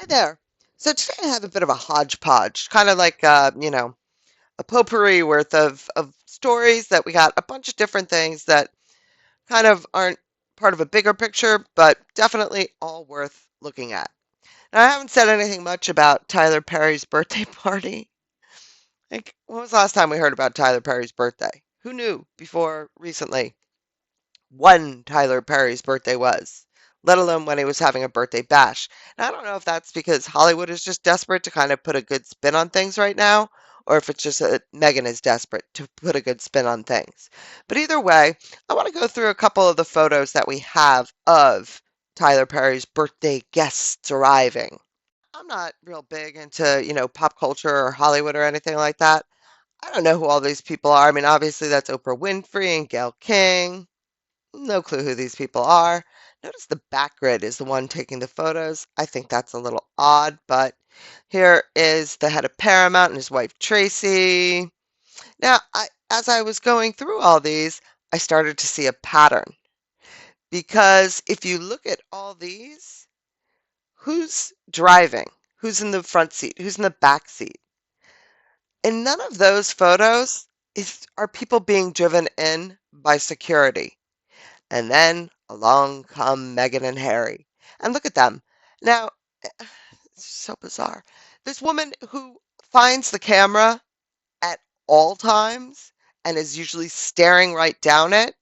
Hi there. So today I have a bit of a hodgepodge, kind of like a potpourri worth of stories that we got a bunch of different things that kind of aren't part of a bigger picture, but definitely all worth looking at. Now, I haven't said anything much about Tyler Perry's birthday party. Like, when was the last time we heard about Tyler Perry's birthday? Who knew before recently when Tyler Perry's birthday was, let alone when he was having a birthday bash. And I don't know if that's because Hollywood is just desperate to kind of put a good spin on things right now, or if it's just that Megan is desperate to put a good spin on things. But either way, I want to go through a couple of the photos that we have of Tyler Perry's birthday guests arriving. I'm not real big into, pop culture or Hollywood or anything like that. I don't know who all these people are. I mean, obviously that's Oprah Winfrey and Gayle King. No clue who these people are. Notice the back grid is the one taking the photos. I think that's a little odd, but here is the head of Paramount and his wife Tracy. Now, as I was going through all these, I started to see a pattern because if you look at all these, who's driving? Who's in the front seat? Who's in the back seat? In none of those photos are people being driven in by security. And then along come Meghan and Harry. And look at them. Now, it's so bizarre. This woman who finds the camera at all times and is usually staring right down it,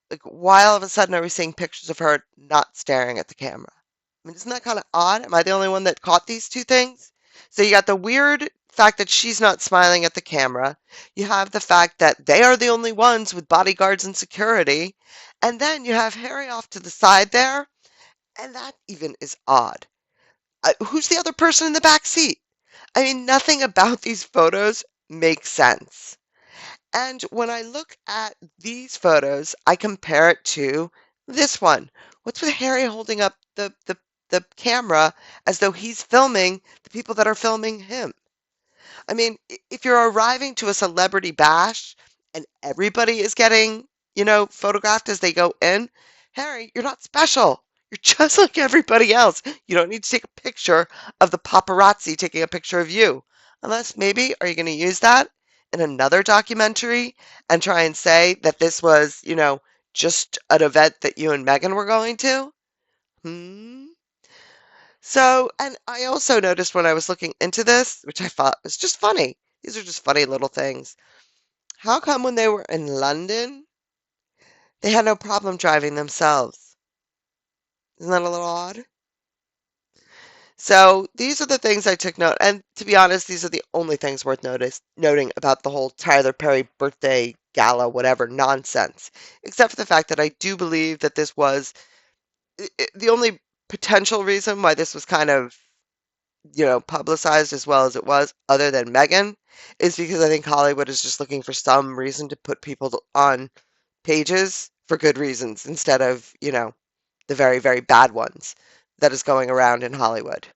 like, why all of a sudden are we seeing pictures of her not staring at the camera? I mean, isn't that kind of odd? Am I the only one that caught these two things? So you got the weird fact that she's not smiling at the camera. You have the fact that they are the only ones with bodyguards and security. And then you have Harry off to the side there. And that even is odd. Who's the other person in the back seat? I mean, nothing about these photos makes sense. And when I look at these photos, I compare it to this one. What's with Harry holding up the camera as though he's filming the people that are filming him? I mean, if you're arriving to a celebrity bash and everybody is getting, photographed as they go in, Harry, you're not special. You're just like everybody else. You don't need to take a picture of the paparazzi taking a picture of you. Unless maybe, are you going to use that in another documentary and try and say that this was, just an event that you and Megan were going to? Hmm. So, and I also noticed when I was looking into this, which I thought was just funny. These are just funny little things. How come when they were in London, they had no problem driving themselves? Isn't that a little odd? So these are the things I took note, and to be honest, these are the only things worth noting about the whole Tyler Perry birthday gala, whatever nonsense, except for the fact that I do believe that this was the only potential reason why this was kind of publicized as well as it was, other than Megan, is because I think Hollywood is just looking for some reason to put people on pages for good reasons instead of, the very, very bad ones that is going around in Hollywood.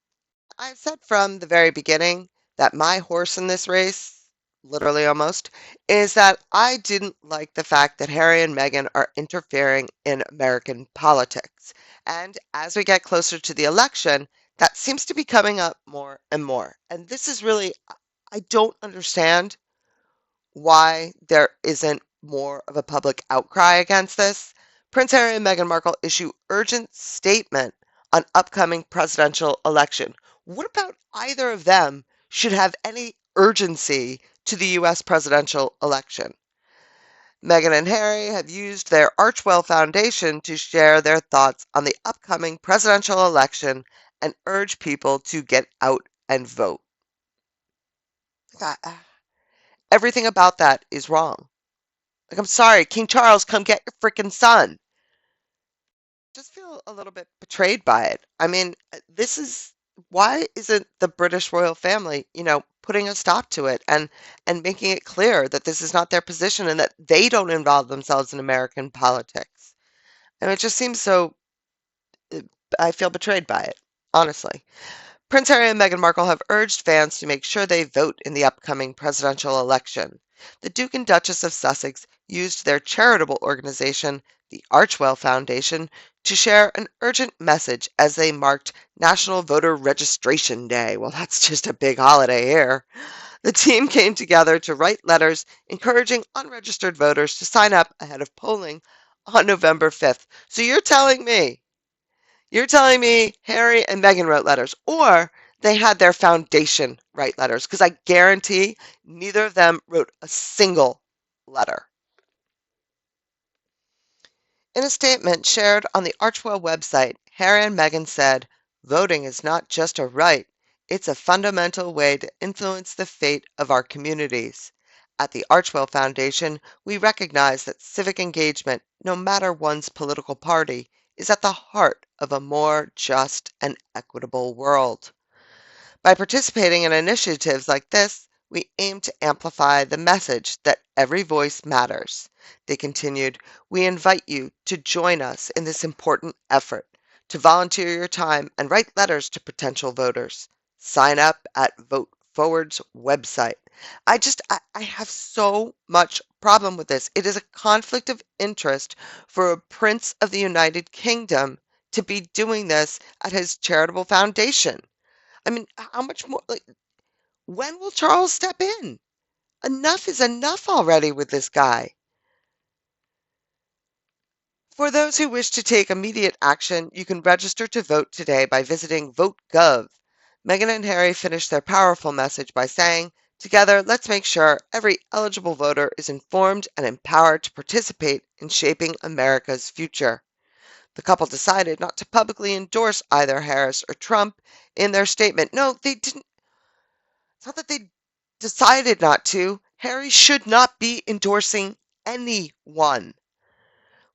I've said from the very beginning that my horse in this race, literally almost, is that I didn't like the fact that Harry and Meghan are interfering in American politics. And as we get closer to the election, that seems to be coming up more and more. And this is really, I don't understand why there isn't more of a public outcry against this. Prince Harry and Meghan Markle issue urgent statement on upcoming presidential election. What about either of them should have any urgency to the US presidential election? Meghan and Harry have used their Archwell Foundation to share their thoughts on the upcoming presidential election and urge people to get out and vote. Uh, Everything about that is wrong. Like, I'm sorry, King Charles, come get your freaking son. Just feel a little bit betrayed by it. I mean, this is why isn't the British royal family, putting a stop to it and making it clear that this is not their position and that they don't involve themselves in American politics. And it just seems so, uh, I feel betrayed by it, honestly. Prince Harry and Meghan Markle have urged fans to make sure they vote in the upcoming presidential election. The Duke and Duchess of Sussex used their charitable organization, the Archwell Foundation, to share an urgent message as they marked National Voter Registration Day. Well, that's just a big holiday here. The team came together to write letters encouraging unregistered voters to sign up ahead of polling on November 5th. So you're telling me Harry and Meghan wrote letters, or they had their foundation write letters, because I guarantee neither of them wrote a single letter. In a statement shared on the Archwell website, Harry and Meghan said, "Voting is not just a right, it's a fundamental way to influence the fate of our communities. At the Archwell Foundation, we recognize that civic engagement, no matter one's political party, is at the heart of a more just and equitable world. By participating in initiatives like this, we aim to amplify the message that every voice matters." They continued, "We invite you to join us in this important effort, to volunteer your time and write letters to potential voters. Sign up at Vote Forward's website." I have so much problem with this. It is a conflict of interest for a prince of the United Kingdom to be doing this at his charitable foundation. I mean, how much more? Like, when will Charles step in? Enough is enough already with this guy. For those who wish to take immediate action, you can register to vote today by visiting VoteGov. Meghan and Harry finished their powerful message by saying, "Together, let's make sure every eligible voter is informed and empowered to participate in shaping America's future." The couple decided not to publicly endorse either Harris or Trump in their statement. No, they didn't. It's not that they decided not to. Harry should not be endorsing anyone.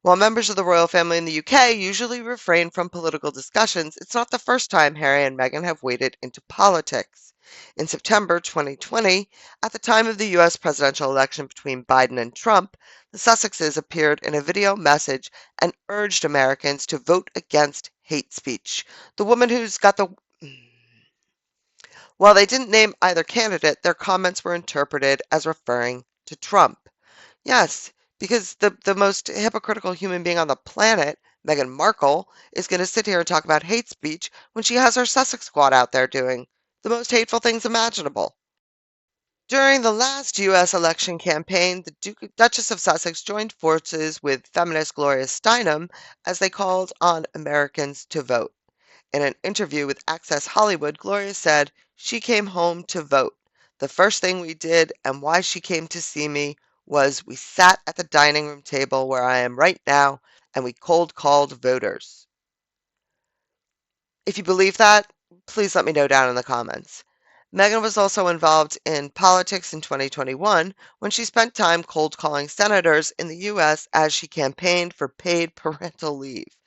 While members of the royal family in the UK usually refrain from political discussions, it's not the first time Harry and Meghan have waded into politics. In September 2020, at the time of the US presidential election between Biden and Trump, the Sussexes appeared in a video message and urged Americans to vote against hate speech. The woman who's got the While they didn't name either candidate, their comments were interpreted as referring to Trump. Yes, because the most hypocritical human being on the planet, Meghan Markle, is going to sit here and talk about hate speech when she has her Sussex squad out there doing the most hateful things imaginable. During the last U.S. election campaign, the Duchess of Sussex joined forces with feminist Gloria Steinem as they called on Americans to vote. In an interview with Access Hollywood, Gloria said she came home to vote. "The first thing we did and why she came to see me was we sat at the dining room table where I am right now and we cold called voters." If you believe that, please let me know down in the comments. Meghan was also involved in politics in 2021 when she spent time cold calling senators in the U.S. as she campaigned for paid parental leave.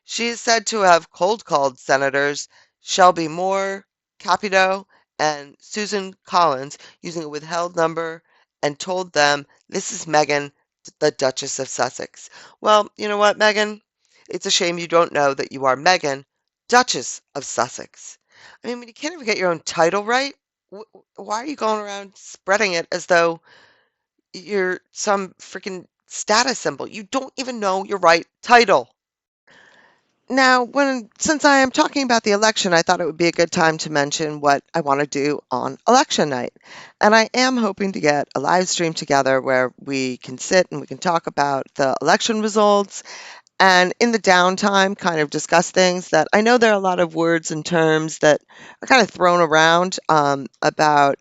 She is said to have cold called Senators Shelby Moore Capito and Susan Collins using a withheld number and told them, "This is Meghan, the Duchess of Sussex." Well, you know what, Meghan? It's a shame you don't know that you are Meghan, Duchess of Sussex. I mean, when you can't even get your own title right, why are you going around spreading it as though you're some freaking status symbol? You don't even know your right title. Now, since I am talking about the election, I thought it would be a good time to mention what I want to do on election night. And I am hoping to get a live stream together where we can sit and we can talk about the election results and in the downtime kind of discuss things that I know there are a lot of words and terms that are kind of thrown around about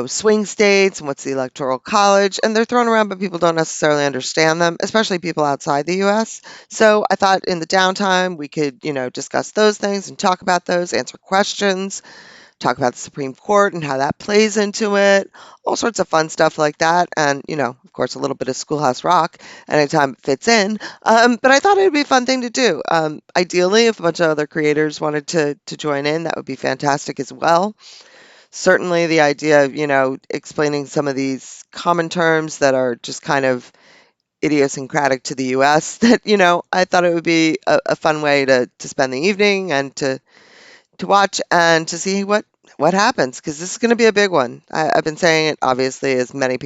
swing states and what's the Electoral College, and they're thrown around, but people don't necessarily understand them, especially people outside the US. So I thought in the downtime we could, discuss those things and talk about those, answer questions, talk about the Supreme Court and how that plays into it, all sorts of fun stuff like that. And, of course, a little bit of Schoolhouse Rock anytime it fits in. But I thought it would be a fun thing to do. Ideally, if a bunch of other creators wanted to join in, that would be fantastic as well. Certainly the idea of, explaining some of these common terms that are just kind of idiosyncratic to the US that, I thought it would be a fun way to spend the evening and to watch and to see what What happens? Because this is going to be a big one. I've been saying it, obviously, as many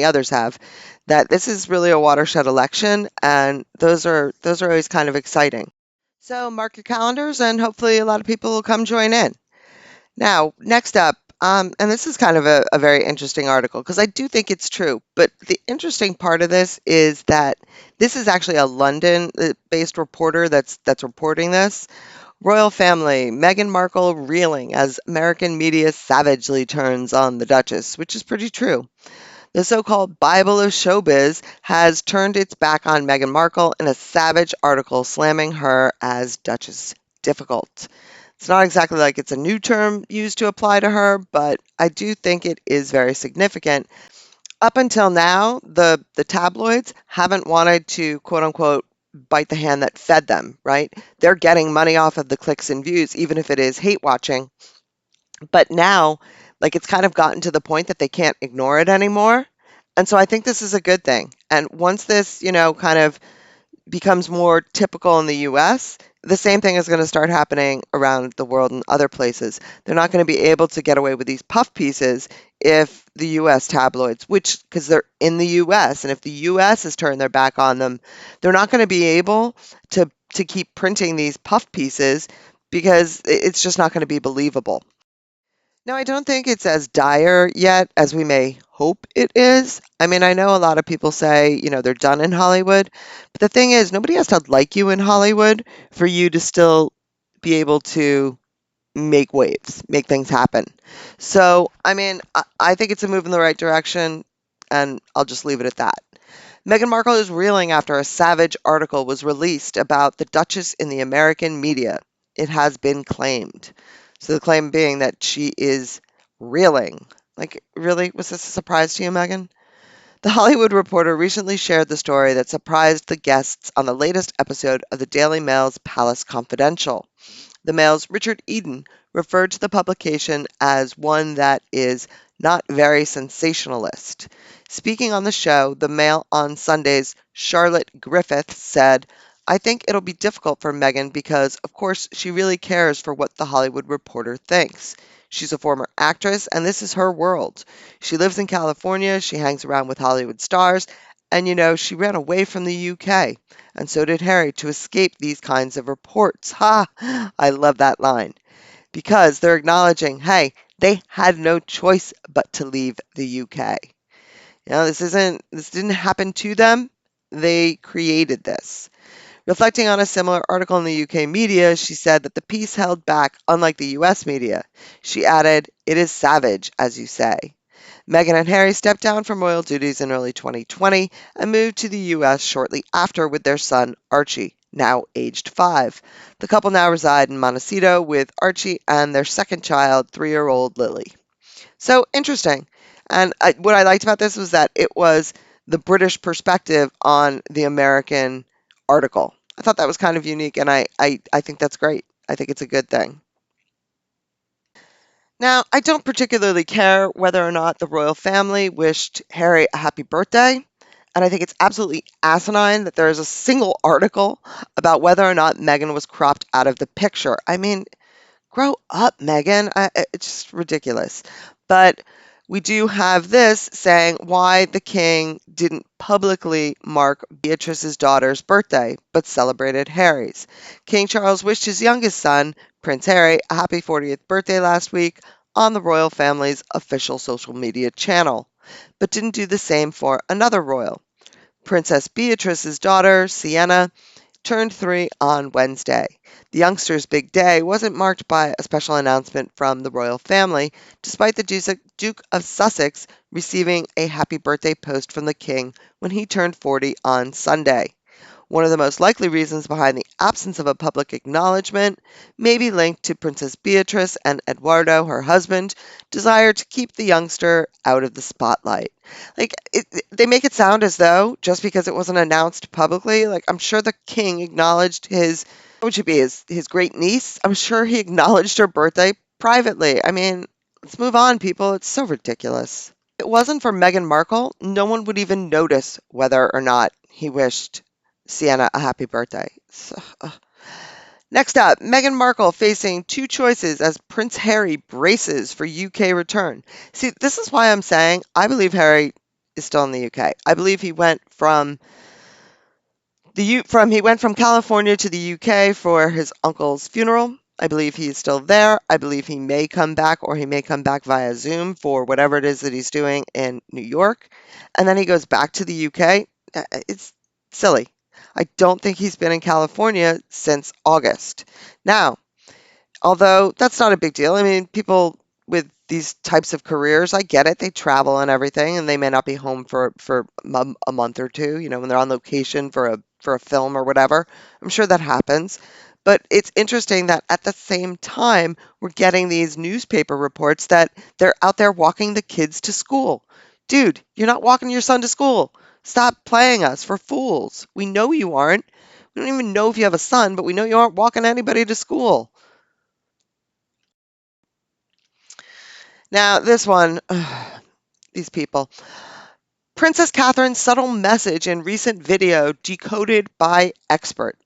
others have, that this is really a watershed election, and those are always kind of exciting. So mark your calendars, and hopefully, a lot of people will come join in. Now, next up, and this is kind of a very interesting article because I do think it's true. But the interesting part of this is that this is actually a London-based reporter that's reporting this. Royal family, Meghan Markle reeling as American media savagely turns on the Duchess, which is pretty true. The so-called Bible of showbiz has turned its back on Meghan Markle in a savage article slamming her as Duchess difficult. It's not exactly like it's a new term used to apply to her, but I do think it is very significant. Up until now, the tabloids haven't wanted to quote unquote bite the hand that fed them, right? They're getting money off of the clicks and views, even if it is hate watching. But now, like it's kind of gotten to the point that they can't ignore it anymore. And so I think this is a good thing. And once this, kind of becomes more typical in the US, the same thing is going to start happening around the world and other places. They're not going to be able to get away with these puff pieces if the US tabloids, which because they're in the US, and if the US has turned their back on them, they're not going to be able to keep printing these puff pieces because it's just not going to be believable. No, I don't think it's as dire yet as we may hope it is. I mean, I know a lot of people say, they're done in Hollywood, but the thing is, nobody has to like you in Hollywood for you to still be able to make waves, make things happen. So, I mean, I think it's a move in the right direction, and I'll just leave it at that. Meghan Markle is reeling after a savage article was released about the Duchess in the American media. It has been claimed. So the claim being that she is reeling. Like, really? Was this a surprise to you, Meghan? The Hollywood Reporter recently shared the story that surprised the guests on the latest episode of the Daily Mail's Palace Confidential. The Mail's Richard Eden referred to the publication as one that is not very sensationalist. Speaking on the show, The Mail on Sunday's Charlotte Griffith said, I think it'll be difficult for Meghan because, of course, she really cares for what the Hollywood Reporter thinks. She's a former actress, and this is her world. She lives in California, she hangs around with Hollywood stars, and she ran away from the UK. And so did Harry to escape these kinds of reports. Ha! I love that line because they're acknowledging, hey, they had no choice but to leave the UK. This didn't happen to them. They created this. Reflecting on a similar article in the UK media, she said that the piece held back, unlike the US media. She added, it is savage, as you say. Meghan and Harry stepped down from royal duties in early 2020 and moved to the US shortly after with their son, Archie, now aged 5. The couple now reside in Montecito with Archie and their second child, 3-year-old Lily. So interesting. And what I liked about this was that it was the British perspective on the American article. I thought that was kind of unique, and I think that's great. I think it's a good thing. Now, I don't particularly care whether or not the royal family wished Harry a happy birthday, and I think it's absolutely asinine that there is a single article about whether or not Meghan was cropped out of the picture. I mean, grow up, Meghan. It's just ridiculous. But we do have this saying why the king didn't publicly mark Beatrice's daughter's birthday, but celebrated Harry's. King Charles wished his youngest son, Prince Harry, a happy 40th birthday last week on the royal family's official social media channel, but didn't do the same for another royal. Princess Beatrice's daughter, Sienna, turned 3 on Wednesday. The youngster's big day wasn't marked by a special announcement from the royal family, despite the Duke of Sussex receiving a happy birthday post from the king when he turned 40 on Sunday. One of the most likely reasons behind the absence of a public acknowledgement may be linked to Princess Beatrice and Eduardo, her husband, desire to keep the youngster out of the spotlight. They make it sound as though just because it wasn't announced publicly, like I'm sure the king acknowledged his, what would she be, his great niece? I'm sure he acknowledged her birthday privately. I mean, let's move on, people. It's so ridiculous. If it wasn't for Meghan Markle, no one would even notice whether or not he wished Sienna a happy birthday. So, Next up, Meghan Markle facing two choices as Prince Harry braces for UK return. See, this is why I'm saying I believe Harry is still in the UK. I believe he went from he went from California to the UK for his uncle's funeral. I believe he is still there. I believe he may come back or he may come back via Zoom for whatever it is that he's doing in New York. And then he goes back to the UK. It's silly. I don't think he's been in California since August. Now, although that's not a big deal. I mean, people with these types of careers, I get it. They travel and everything, and they may not be home for a month or two. You know, when they're on location for a film or whatever. I'm sure that happens. But it's interesting that at the same time, we're getting these newspaper reports that they're out there walking the kids to school. Dude, you're not walking your son to school. Stop playing us for fools. We know you aren't. We don't even know if you have a son, but we know you aren't walking anybody to school. Now, this one, these people. Princess Catherine's subtle message in recent video decoded by expert.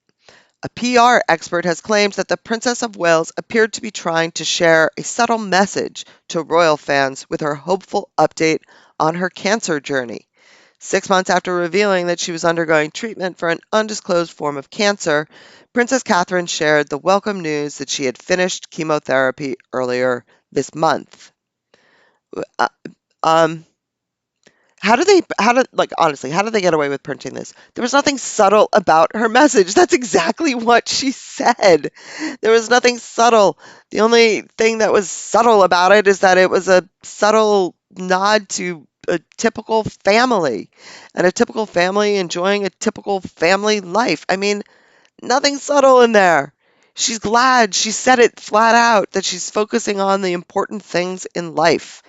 A PR expert has claimed that the Princess of Wales appeared to be trying to share a subtle message to royal fans with her hopeful update on her cancer journey. 6 months after revealing that she was undergoing treatment for an undisclosed form of cancer, Princess Catherine shared the welcome news that she had finished chemotherapy earlier this month. Uh, um, how did they get away with printing this? There was nothing subtle about her message. That's exactly what she said. There was nothing subtle. The only thing that was subtle about it is that it was a subtle nod to a typical family and a typical family enjoying a typical family life. I mean, nothing subtle in there. She's glad. She said it flat out that she's focusing on the important things in life.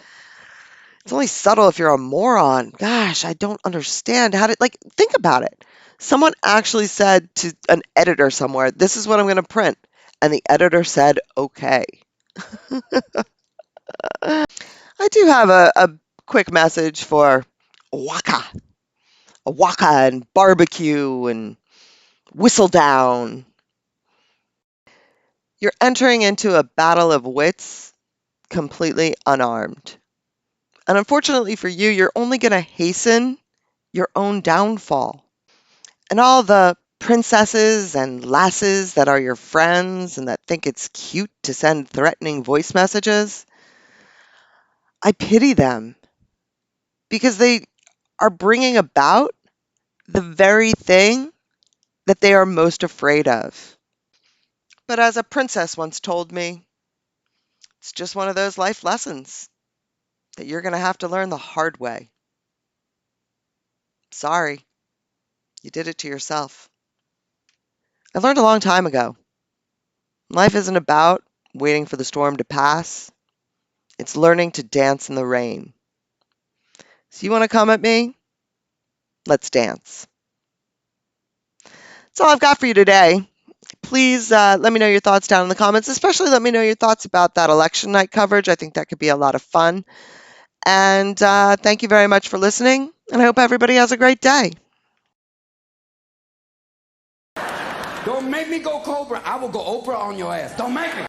It's only subtle if you're a moron. Gosh, I don't understand how to think about it. Someone actually said to an editor somewhere, "This is what I'm going to print." And the editor said, "Okay." I do have a quick message for Waka. Waka and barbecue and Whistledown. You're entering into a battle of wits completely unarmed. And unfortunately for you, you're only going to hasten your own downfall. And all the princesses and lasses that are your friends and that think it's cute to send threatening voice messages, I pity them because they are bringing about the very thing that they are most afraid of. But as a princess once told me, it's just one of those life lessons that you're going to have to learn the hard way. Sorry, you did it to yourself. I learned a long time ago. Life isn't about waiting for the storm to pass. It's learning to dance in the rain. So you want to come at me? Let's dance. That's all I've got for you today. Please let me know your thoughts down in the comments, especially let me know your thoughts about that election night coverage. I think that could be a lot of fun. And thank you very much for listening, and I hope everybody has a great day. Don't make me go Cobra. I will go Oprah on your ass. Don't make me.